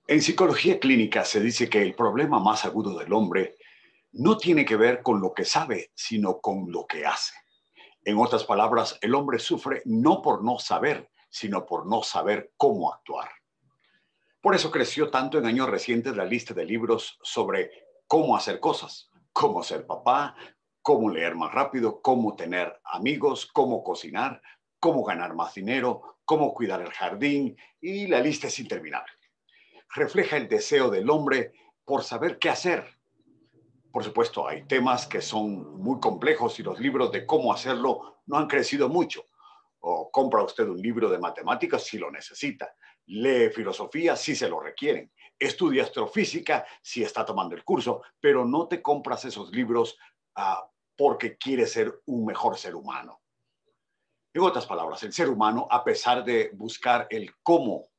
En psicología clínica se dice que el problema más agudo del hombre no tiene que ver con lo que sabe, sino con lo que hace. En otras palabras, el hombre sufre no por no saber, sino por no saber cómo actuar. Por eso creció tanto en años recientes la lista de libros sobre cómo hacer cosas, cómo ser papá, cómo leer más rápido, cómo tener amigos, cómo cocinar, cómo ganar más dinero, cómo cuidar el jardín, y la lista es interminable. Refleja el deseo del hombre por saber qué hacer. Por supuesto, hay temas que son muy complejos y los libros de cómo hacerlo no han crecido mucho. O compra usted un libro de matemáticas si lo necesita. Lee filosofía si se lo requieren. Estudia astrofísica si está tomando el curso, pero no te compras esos libros porque quieres ser un mejor ser humano. En otras palabras, el ser humano, a pesar de buscar el cómo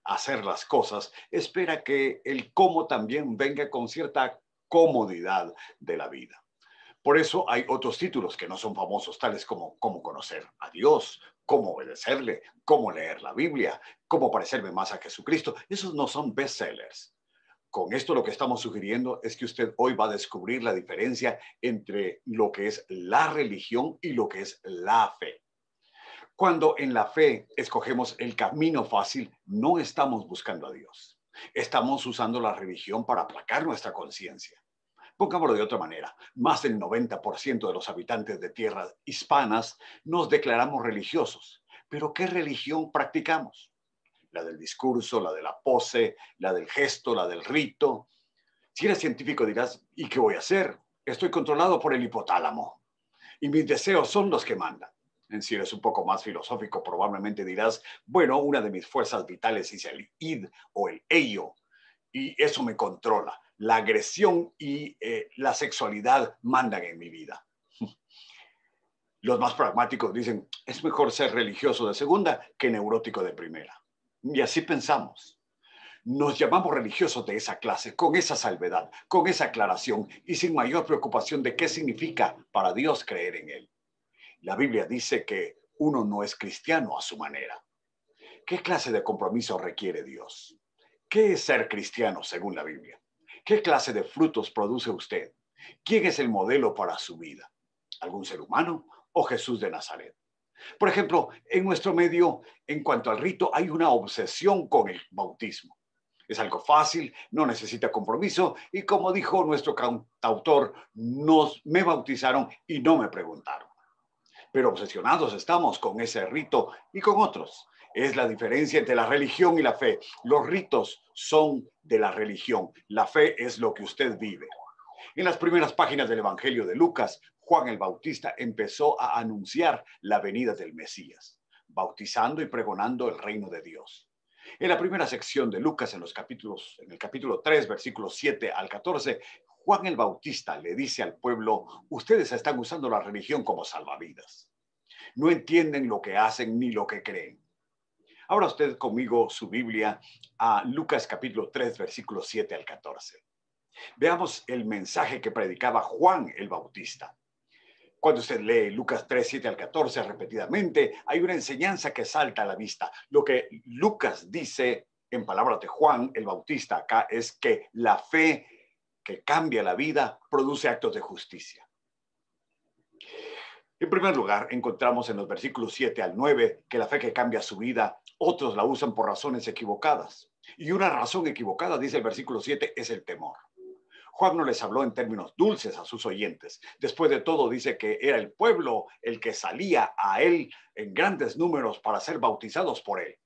hacer las cosas, espera que el cómo también venga con cierta comodidad de la vida. Por eso hay otros títulos que no son famosos, tales como cómo conocer a Dios, cómo obedecerle, cómo leer la Biblia, cómo parecerme más a Jesucristo. Esos no son bestsellers. Con esto lo que estamos sugiriendo es que usted hoy va a descubrir la diferencia entre lo que es la religión y lo que es la fe. Cuando en la fe escogemos el camino fácil, no estamos buscando a Dios. Estamos usando la religión para aplacar nuestra conciencia. Pongámoslo de otra manera, más del 90% de los habitantes de tierras hispanas nos declaramos religiosos. ¿Pero qué religión practicamos? La del discurso, la de la pose, la del gesto, la del rito. Si eres científico dirás, ¿y qué voy a hacer? Estoy controlado por el hipotálamo y mis deseos son los que mandan. Si eres un poco más filosófico, probablemente dirás, bueno, una de mis fuerzas vitales es el id o el ello, y eso me controla. La agresión y la sexualidad mandan en mi vida. Los más pragmáticos dicen, es mejor ser religioso de segunda que neurótico de primera. Y así pensamos. Nos llamamos religiosos de esa clase, con esa salvedad, con esa aclaración y sin mayor preocupación de qué significa para Dios creer en Él. La Biblia dice que uno no es cristiano a su manera. ¿Qué clase de compromiso requiere Dios? ¿Qué es ser cristiano según la Biblia? ¿Qué clase de frutos produce usted? ¿Quién es el modelo para su vida? ¿Algún ser humano o Jesús de Nazaret? Por ejemplo, en nuestro medio, en cuanto al rito, hay una obsesión con el bautismo. Es algo fácil, no necesita compromiso y como dijo nuestro cantautor, me bautizaron y no me preguntaron. Pero obsesionados estamos con ese rito y con otros. Es la diferencia entre la religión y la fe. Los ritos son de la religión. La fe es lo que usted vive. En las primeras páginas del Evangelio de Lucas, Juan el Bautista empezó a anunciar la venida del Mesías, bautizando y pregonando el reino de Dios. En la primera sección de Lucas, en el capítulo 3, versículos 7 al 14, Juan el Bautista le dice al pueblo, ustedes están usando la religión como salvavidas. No entienden lo que hacen ni lo que creen. Ahora usted conmigo su Biblia a Lucas capítulo 3, versículos 7 al 14. Veamos el mensaje que predicaba Juan el Bautista. Cuando usted lee Lucas 3, 7 al 14 repetidamente, hay una enseñanza que salta a la vista. Lo que Lucas dice en palabras de Juan el Bautista acá es que la fe que cambia la vida produce actos de justicia. En primer lugar, encontramos en los versículos 7 al 9 que la fe que cambia su vida, otros la usan por razones equivocadas. Y una razón equivocada, dice el versículo 7, es el temor. Juan no les habló en términos dulces a sus oyentes. Después de todo, dice que era el pueblo el que salía a él en grandes números para ser bautizados por él.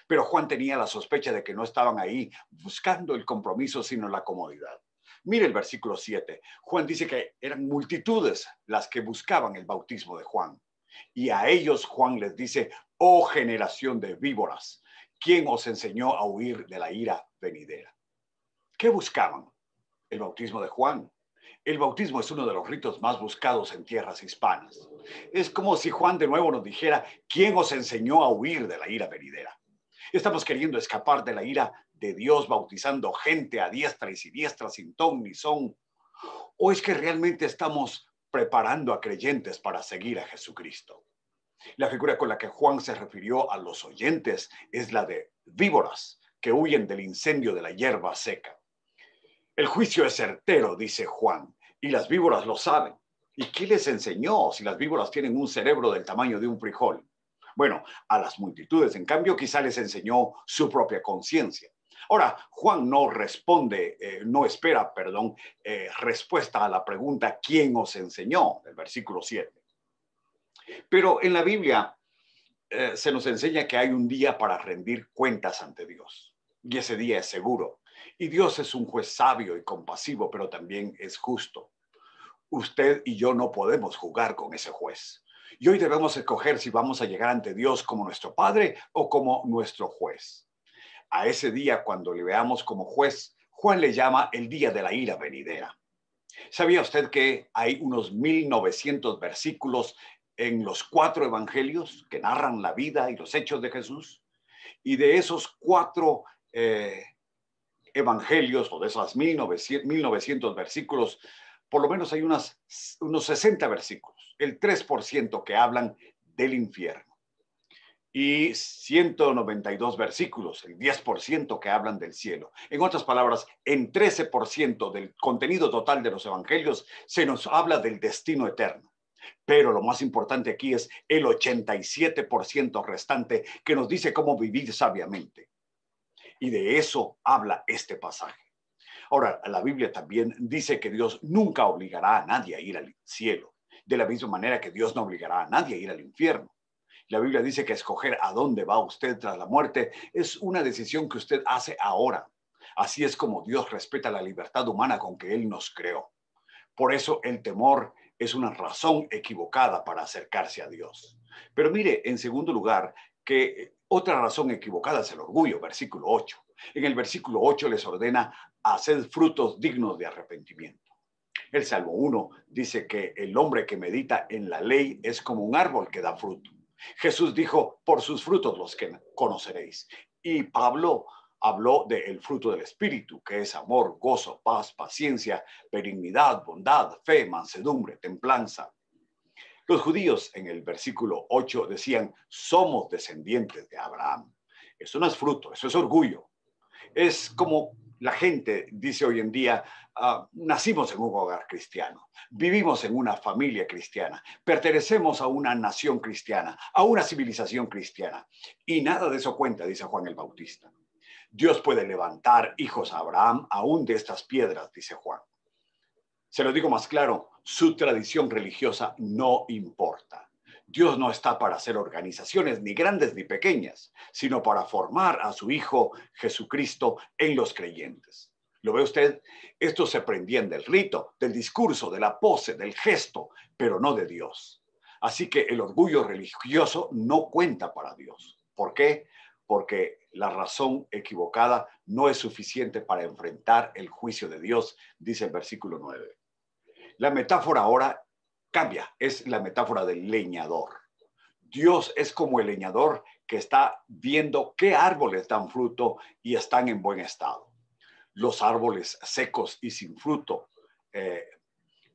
Pero Juan tenía la sospecha de que no estaban ahí buscando el compromiso, sino la comodidad. Mire el versículo 7. Juan dice que eran multitudes las que buscaban el bautismo de Juan. Y a ellos Juan les dice, oh generación de víboras, ¿quién os enseñó a huir de la ira venidera? ¿Qué buscaban? El bautismo de Juan. El bautismo es uno de los ritos más buscados en tierras hispanas. Es como si Juan de nuevo nos dijera, ¿quién os enseñó a huir de la ira venidera? Estamos queriendo escapar de la ira de Dios bautizando gente a diestra y siniestra sin ton ni son. ¿O es que realmente estamos preparando a creyentes para seguir a Jesucristo? La figura con la que Juan se refirió a los oyentes es la de víboras, que huyen del incendio de la hierba seca. El juicio es certero, dice Juan, y las víboras lo saben. ¿Y qué les enseñó si las víboras tienen un cerebro del tamaño de un frijol? Bueno, a las multitudes, en cambio, quizá les enseñó su propia conciencia. Ahora, Juan no responde, no espera, perdón, respuesta a la pregunta ¿quién os enseñó? Del versículo 7. Pero en la Biblia se nos enseña que hay un día para rendir cuentas ante Dios. Y ese día es seguro. Y Dios es un juez sabio y compasivo, pero también es justo. Usted y yo no podemos jugar con ese juez. Y hoy debemos escoger si vamos a llegar ante Dios como nuestro Padre o como nuestro juez. A ese día, cuando le veamos como juez, Juan le llama el día de la ira venidera. ¿Sabía usted que hay unos 1900 versículos en los 4 evangelios que narran la vida y los hechos de Jesús? Y de esos 4 evangelios o de esos 1900 versículos, por lo menos hay unos 60 versículos, el 3% que hablan del infierno. Y 192 versículos, el 10% que hablan del cielo. En otras palabras, en 13% del contenido total de los evangelios se nos habla del destino eterno. Pero lo más importante aquí es el 87% restante que nos dice cómo vivir sabiamente. Y de eso habla este pasaje. Ahora, la Biblia también dice que Dios nunca obligará a nadie a ir al cielo, de la misma manera que Dios no obligará a nadie a ir al infierno. La Biblia dice que escoger a dónde va usted tras la muerte es una decisión que usted hace ahora. Así es como Dios respeta la libertad humana con que Él nos creó. Por eso el temor es una razón equivocada para acercarse a Dios. Pero mire, en segundo lugar, que otra razón equivocada es el orgullo, versículo 8. En el versículo 8 les ordena hacer frutos dignos de arrepentimiento. El Salmo 1 dice que el hombre que medita en la ley es como un árbol que da fruto. Jesús dijo, por sus frutos los que conoceréis. Y Pablo habló del fruto del Espíritu, que es amor, gozo, paz, paciencia, benignidad, bondad, fe, mansedumbre, templanza. Los judíos en el versículo 8 decían, somos descendientes de Abraham. Eso no es fruto, eso es orgullo. Es como la gente dice hoy en día, nacimos en un hogar cristiano, vivimos en una familia cristiana, pertenecemos a una nación cristiana, a una civilización cristiana. Y nada de eso cuenta, dice Juan el Bautista. Dios puede levantar hijos a Abraham aún de estas piedras, dice Juan. Se lo digo más claro, su tradición religiosa no importa. Dios no está para hacer organizaciones ni grandes ni pequeñas, sino para formar a su Hijo Jesucristo en los creyentes. ¿Lo ve usted? Estos se prendían del rito, del discurso, de la pose, del gesto, pero no de Dios. Así que el orgullo religioso no cuenta para Dios. ¿Por qué? Porque la razón equivocada no es suficiente para enfrentar el juicio de Dios, dice el versículo 9. La metáfora ahora cambia, es la metáfora del leñador. Dios es como el leñador que está viendo qué árboles dan fruto y están en buen estado. Los árboles secos y sin fruto,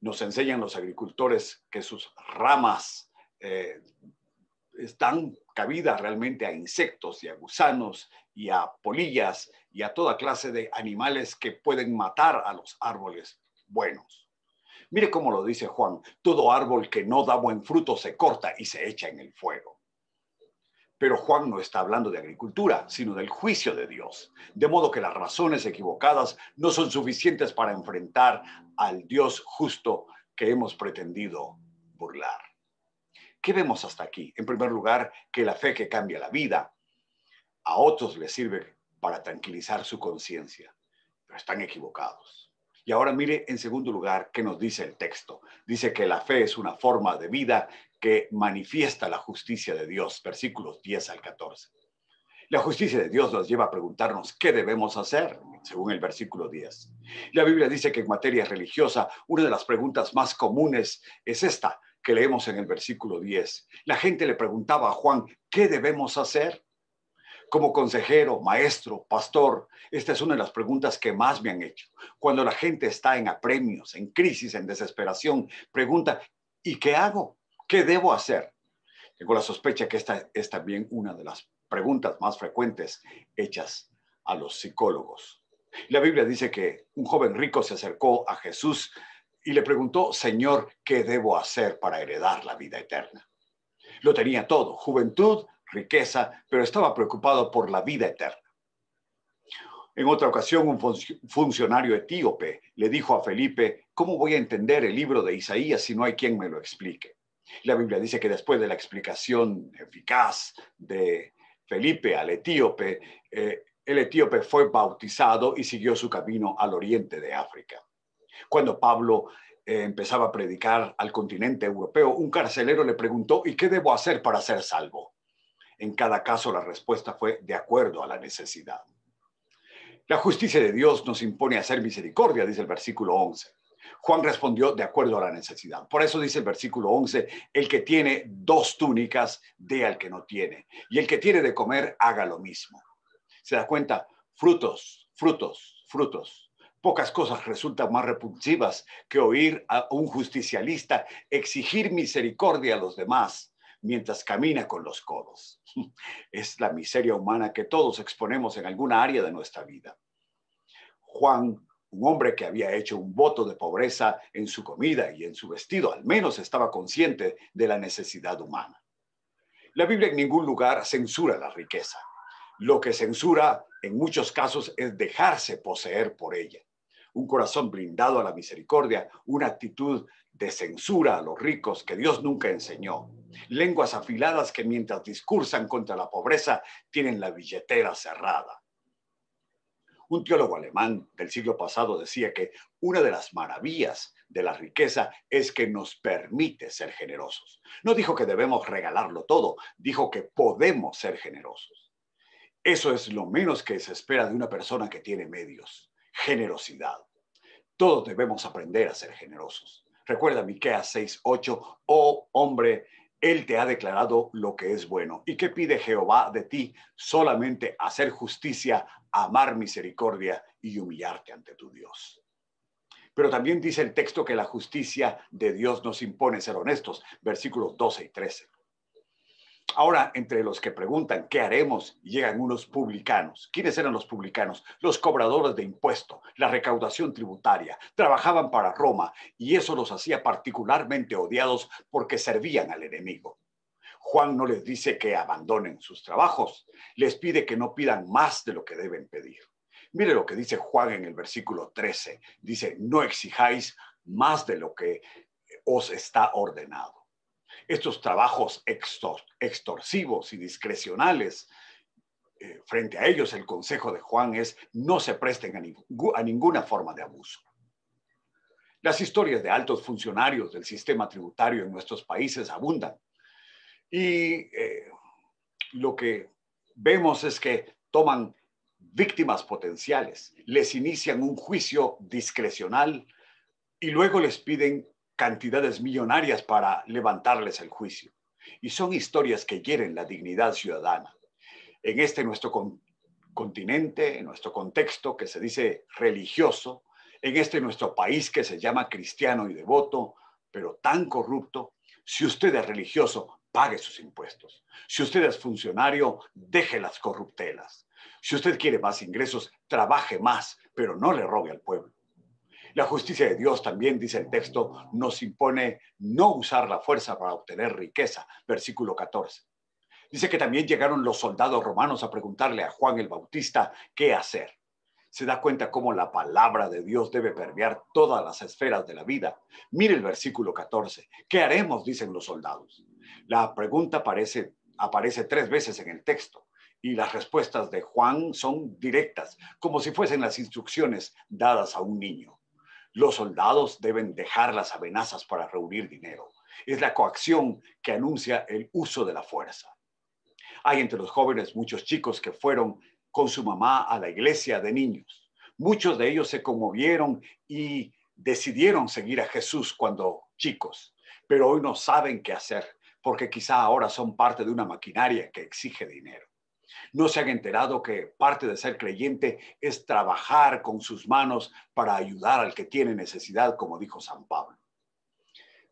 nos enseñan los agricultores que sus ramas dan cabida realmente a insectos y a gusanos y a polillas y a toda clase de animales que pueden matar a los árboles buenos. Mire cómo lo dice Juan, todo árbol que no da buen fruto se corta y se echa en el fuego. Pero Juan no está hablando de agricultura, sino del juicio de Dios. De modo que las razones equivocadas no son suficientes para enfrentar al Dios justo que hemos pretendido burlar. ¿Qué vemos hasta aquí? En primer lugar, que la fe que cambia la vida a otros les sirve para tranquilizar su conciencia, pero están equivocados. Y ahora mire, en segundo lugar, ¿qué nos dice el texto? Dice que la fe es una forma de vida que manifiesta la justicia de Dios, versículos 10 al 14. La justicia de Dios nos lleva a preguntarnos qué debemos hacer, según el versículo 10. La Biblia dice que en materia religiosa, una de las preguntas más comunes es esta, que leemos en el versículo 10. La gente le preguntaba a Juan, ¿qué debemos hacer? Como consejero, maestro, pastor, esta es una de las preguntas que más me han hecho. Cuando la gente está en apremios, en crisis, en desesperación, pregunta, ¿y qué hago? ¿Qué debo hacer? Tengo la sospecha que esta es también una de las preguntas más frecuentes hechas a los psicólogos. La Biblia dice que un joven rico se acercó a Jesús y le preguntó: Señor, ¿qué debo hacer para heredar la vida eterna? Lo tenía todo: juventud, riqueza, pero estaba preocupado por la vida eterna. En otra ocasión, un funcionario etíope le dijo a Felipe: ¿cómo voy a entender el libro de Isaías si no hay quien me lo explique? La Biblia dice que después de la explicación eficaz de Felipe al etíope, el etíope fue bautizado y siguió su camino al oriente de África. Cuando Pablo empezaba a predicar al continente europeo, un carcelero le preguntó: ¿y qué debo hacer para ser salvo? En cada caso, la respuesta fue de acuerdo a la necesidad. La justicia de Dios nos impone hacer misericordia, dice el versículo 11. Juan respondió: de acuerdo a la necesidad. Por eso dice el versículo 11, el que tiene 2 túnicas, dé al que no tiene. Y el que tiene de comer, haga lo mismo. ¿Se da cuenta? Frutos, frutos, frutos. Pocas cosas resultan más repulsivas que oír a un justicialista exigir misericordia a los demás mientras camina con los codos. Es la miseria humana que todos exponemos en alguna área de nuestra vida. Juan, un hombre que había hecho un voto de pobreza en su comida y en su vestido, al menos estaba consciente de la necesidad humana. La Biblia en ningún lugar censura la riqueza. Lo que censura en muchos casos es dejarse poseer por ella. Un corazón blindado a la misericordia, una actitud de censura a los ricos que Dios nunca enseñó. Lenguas afiladas que mientras discursan contra la pobreza tienen la billetera cerrada. Un teólogo alemán del siglo pasado decía que una de las maravillas de la riqueza es que nos permite ser generosos. No dijo que debemos regalarlo todo, dijo que podemos ser generosos. Eso es lo menos que se espera de una persona que tiene medios: generosidad. Todos debemos aprender a ser generosos. Recuerda Miqueas 6:8, oh hombre, él te ha declarado lo que es bueno. ¿Y qué pide Jehová de ti? Solamente hacer justicia, amar misericordia y humillarte ante tu Dios. Pero también dice el texto que la justicia de Dios nos impone ser honestos, versículos 12 y 13. Ahora, entre los que preguntan qué haremos, llegan unos publicanos. ¿Quiénes eran los publicanos? Los cobradores de impuestos, la recaudación tributaria. Trabajaban para Roma y eso los hacía particularmente odiados porque servían al enemigo. Juan no les dice que abandonen sus trabajos, les pide que no pidan más de lo que deben pedir. Mire lo que dice Juan en el versículo 13. Dice: no exijáis más de lo que os está ordenado. Estos trabajos extorsivos y discrecionales, frente a ellos el consejo de Juan es: no se presten a ninguna forma de abuso. Las historias de altos funcionarios del sistema tributario en nuestros países abundan. Y lo que vemos es que toman víctimas potenciales, les inician un juicio discrecional y luego les piden cantidades millonarias para levantarles el juicio. Y son historias que hieren la dignidad ciudadana. En nuestro continente, en nuestro contexto que se dice religioso, en nuestro país que se llama cristiano y devoto, pero tan corrupto, si usted es religioso, pague sus impuestos. Si usted es funcionario, deje las corruptelas. Si usted quiere más ingresos, trabaje más, pero no le robe al pueblo. La justicia de Dios también, dice el texto, nos impone no usar la fuerza para obtener riqueza. Versículo 14. Dice que también llegaron los soldados romanos a preguntarle a Juan el Bautista qué hacer. Se da cuenta cómo la palabra de Dios debe permear todas las esferas de la vida. Mire el versículo 14. ¿Qué haremos?, dicen los soldados. La pregunta aparece 3 veces en el texto y las respuestas de Juan son directas, como si fuesen las instrucciones dadas a un niño. Los soldados deben dejar las amenazas para reunir dinero. Es la coacción que anuncia el uso de la fuerza. Hay entre los jóvenes muchos chicos que fueron con su mamá a la iglesia de niños. Muchos de ellos se conmovieron y decidieron seguir a Jesús cuando chicos, pero hoy no saben qué hacer porque quizá ahora son parte de una maquinaria que exige dinero. No se han enterado que parte de ser creyente es trabajar con sus manos para ayudar al que tiene necesidad, como dijo San Pablo.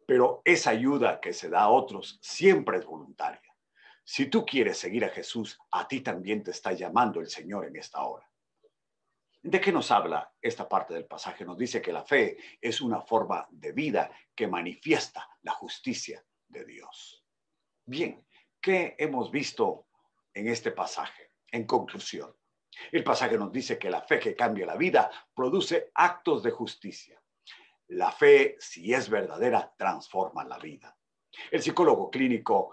Pero esa ayuda que se da a otros siempre es voluntaria. Si tú quieres seguir a Jesús, a ti también te está llamando el Señor en esta hora. ¿De qué nos habla esta parte del pasaje? Nos dice que la fe es una forma de vida que manifiesta la justicia de Dios. Bien, ¿qué hemos visto en este pasaje? En conclusión, el pasaje nos dice que la fe que cambia la vida produce actos de justicia. La fe, si es verdadera, transforma la vida. El psicólogo clínico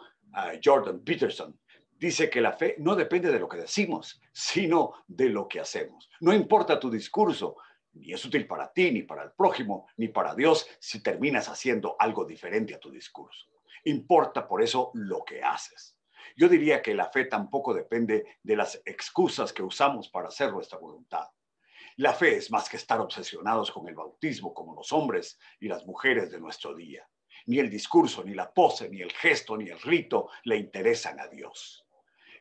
Jordan Peterson dice que la fe no depende de lo que decimos, sino de lo que hacemos. No importa tu discurso, ni es útil para ti, ni para el prójimo, ni para Dios, si terminas haciendo algo diferente a tu discurso. Importa por eso lo que haces. Yo diría que la fe tampoco depende de las excusas que usamos para hacer nuestra voluntad. La fe es más que estar obsesionados con el bautismo como los hombres y las mujeres de nuestro día. Ni el discurso, ni la pose, ni el gesto, ni el rito le interesan a Dios.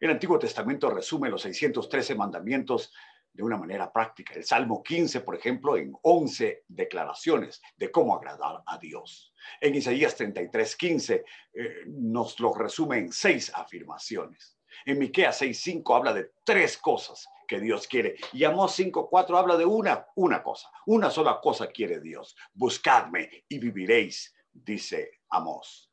El Antiguo Testamento resume los 613 mandamientos de una manera práctica. El Salmo 15, por ejemplo, en 11 declaraciones de cómo agradar a Dios. En Isaías 33:15 nos lo resume en 6 afirmaciones. En Miqueas 6:5 habla de 3 cosas que Dios quiere. Y Amós 5:4 habla de una cosa. Una sola cosa quiere Dios. Buscadme y viviréis, dice Amós.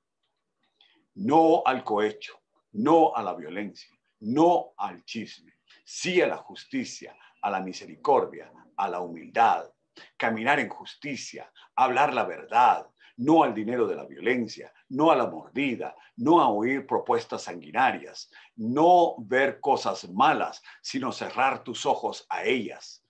No al cohecho, no a la violencia, no al chisme, sí a la justicia, a la misericordia, a la humildad, caminar en justicia, hablar la verdad, no al dinero de la violencia, no a la mordida, no a oír propuestas sanguinarias, no ver cosas malas, sino cerrar tus ojos a ellas.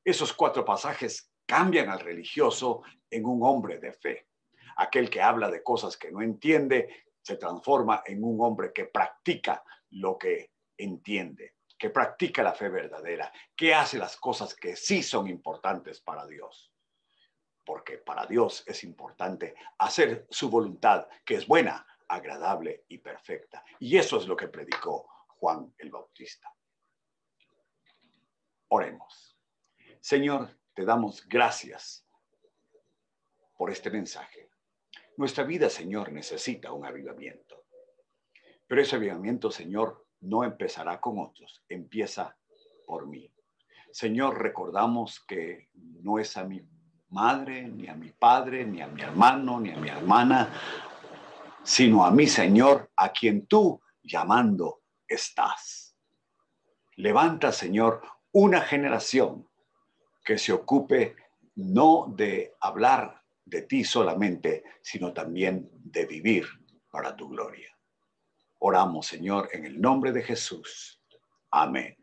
Esos 4 pasajes cambian al religioso en un hombre de fe. Aquel que habla de cosas que no entiende se transforma en un hombre que practica lo que entiende, que practica la fe verdadera, que hace las cosas que sí son importantes para Dios. Porque para Dios es importante hacer su voluntad, que es buena, agradable y perfecta. Y eso es lo que predicó Juan el Bautista. Oremos. Señor, te damos gracias por este mensaje. Nuestra vida, Señor, necesita un avivamiento. Pero ese avivamiento, Señor, no empezará con otros, empieza por mí. Señor, recordamos que no es a mi madre, ni a mi padre, ni a mi hermano, ni a mi hermana, sino a mí, Señor, a quien tú llamando estás. Levanta, Señor, una generación que se ocupe no de hablar de ti solamente, sino también de vivir para tu gloria. Oramos, Señor, en el nombre de Jesús. Amén.